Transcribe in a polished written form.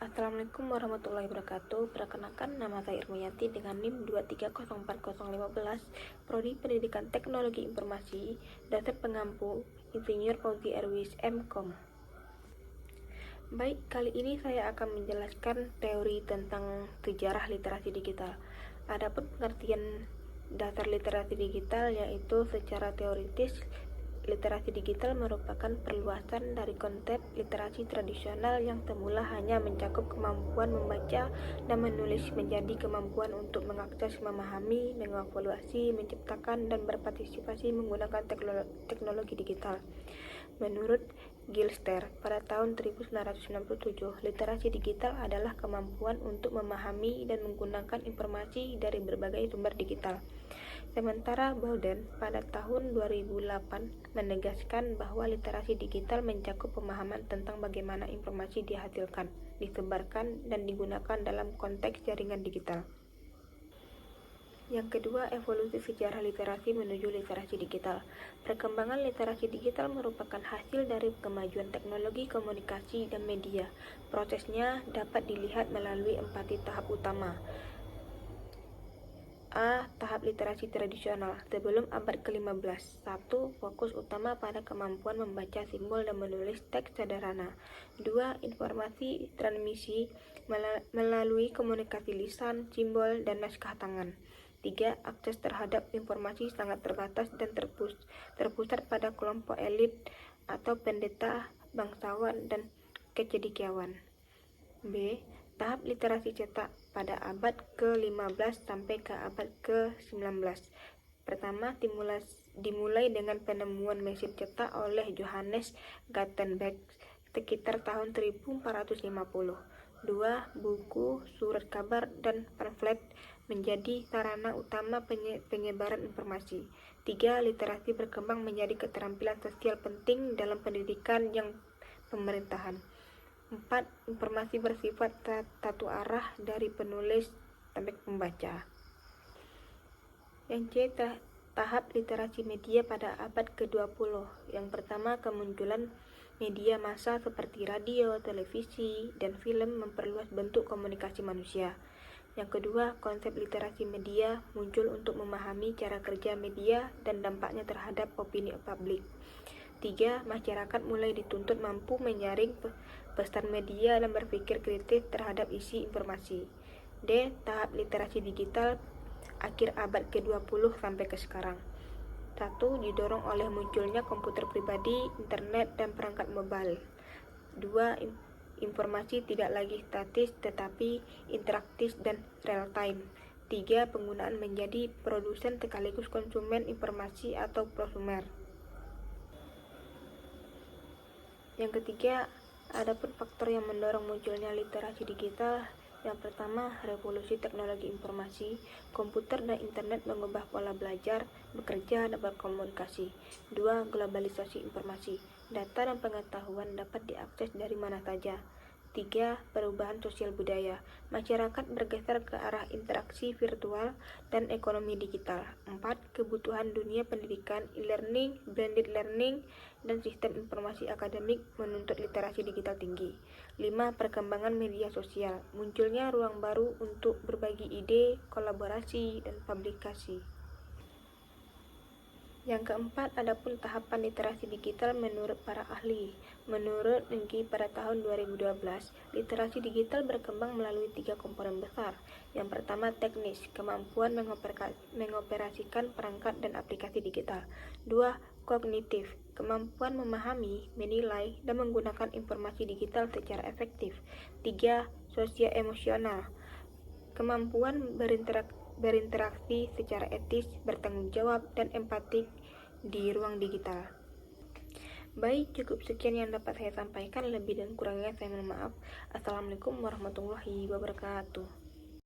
Assalamualaikum warahmatullahi wabarakatuh. Perkenalkan, nama saya Irmayanti dengan NIM 2304015, Prodi Pendidikan Teknologi Informasi, Dasar Pengampu, Insinyur Fauzi Erwis, M.Com. Baik, kali ini saya akan menjelaskan teori tentang sejarah literasi digital. Adapun pengertian dasar literasi digital yaitu secara teoritis, literasi digital merupakan perluasan dari konsep literasi tradisional yang semula hanya mencakup kemampuan membaca dan menulis menjadi kemampuan untuk mengakses, memahami, mengevaluasi, menciptakan, dan berpartisipasi menggunakan teknologi digital. Menurut Gilster, pada tahun 1997, literasi digital adalah kemampuan untuk memahami dan menggunakan informasi dari berbagai sumber digital. Sementara Bowden pada tahun 2008 menegaskan bahwa literasi digital mencakup pemahaman tentang bagaimana informasi dihasilkan, disebarkan, dan digunakan dalam konteks jaringan digital. Yang kedua, evolusi sejarah literasi menuju literasi digital. Perkembangan literasi digital merupakan hasil dari kemajuan teknologi komunikasi dan media. Prosesnya dapat dilihat melalui 4 tahap utama. A. Tahap literasi tradisional sebelum abad ke-15. 1. Fokus utama pada kemampuan membaca simbol dan menulis teks sederhana. 2. Informasi transmisi melalui komunikasi lisan, simbol, dan naskah tangan. 3. Akses terhadap informasi sangat terbatas dan terpusat pada kelompok elit atau pendeta, bangsawan, dan kecendekiawan. B. Tahap literasi cetak pada abad ke-15 sampai ke abad ke-19. Pertama, dimulai dengan penemuan mesin cetak oleh Johannes Gutenberg sekitar tahun 1450. 2. Buku, surat kabar, dan pamflet menjadi sarana utama penyebaran informasi. 3. Literasi berkembang menjadi keterampilan sosial penting dalam pendidikan yang pemerintahan. 4. Informasi bersifat satu arah dari penulis sampai pembaca. Yang C. Tahap literasi media pada abad ke-20. Yang pertama, kemunculan media massa seperti radio, televisi, dan film memperluas bentuk komunikasi manusia. Yang kedua, konsep literasi media muncul untuk memahami cara kerja media dan dampaknya terhadap opini publik. 3. Masyarakat mulai dituntut mampu menyaring pesan media dan berpikir kritis terhadap isi informasi. D. Tahap literasi digital akhir abad ke-20 sampai ke sekarang. 1. Didorong oleh munculnya komputer pribadi, internet, dan perangkat mobile. 2. Informasi tidak lagi statis tetapi interaktif dan real time. 3. Penggunaan menjadi produsen sekaligus konsumen informasi atau prosumer. Yang ketiga, adapun faktor yang mendorong munculnya literasi digital. Yang pertama, revolusi teknologi informasi. Komputer dan internet mengubah pola belajar, bekerja, dan berkomunikasi. 2. Globalisasi informasi. Data dan pengetahuan dapat diakses dari mana saja. 3. Perubahan sosial budaya. Masyarakat bergeser ke arah interaksi virtual dan ekonomi digital. 4. Kebutuhan dunia pendidikan, e-learning, blended learning, dan sistem informasi akademik menuntut literasi digital tinggi. 5. Perkembangan media sosial. Munculnya ruang baru untuk berbagi ide, kolaborasi, dan publikasi. Yang keempat, adapun tahapan literasi digital menurut para ahli. Menurut NGI pada tahun 2012, literasi digital berkembang melalui 3 komponen besar. Yang pertama, teknis, kemampuan mengoperasikan perangkat dan aplikasi digital. 2. Kognitif, kemampuan memahami, menilai, dan menggunakan informasi digital secara efektif. 3. Sosio-emosional, kemampuan berinteraksi secara etis, bertanggung jawab, dan empatik di ruang digital. Baik, cukup sekian yang dapat saya sampaikan. Lebih dan kurangnya saya mohon maaf. Assalamualaikum warahmatullahi wabarakatuh.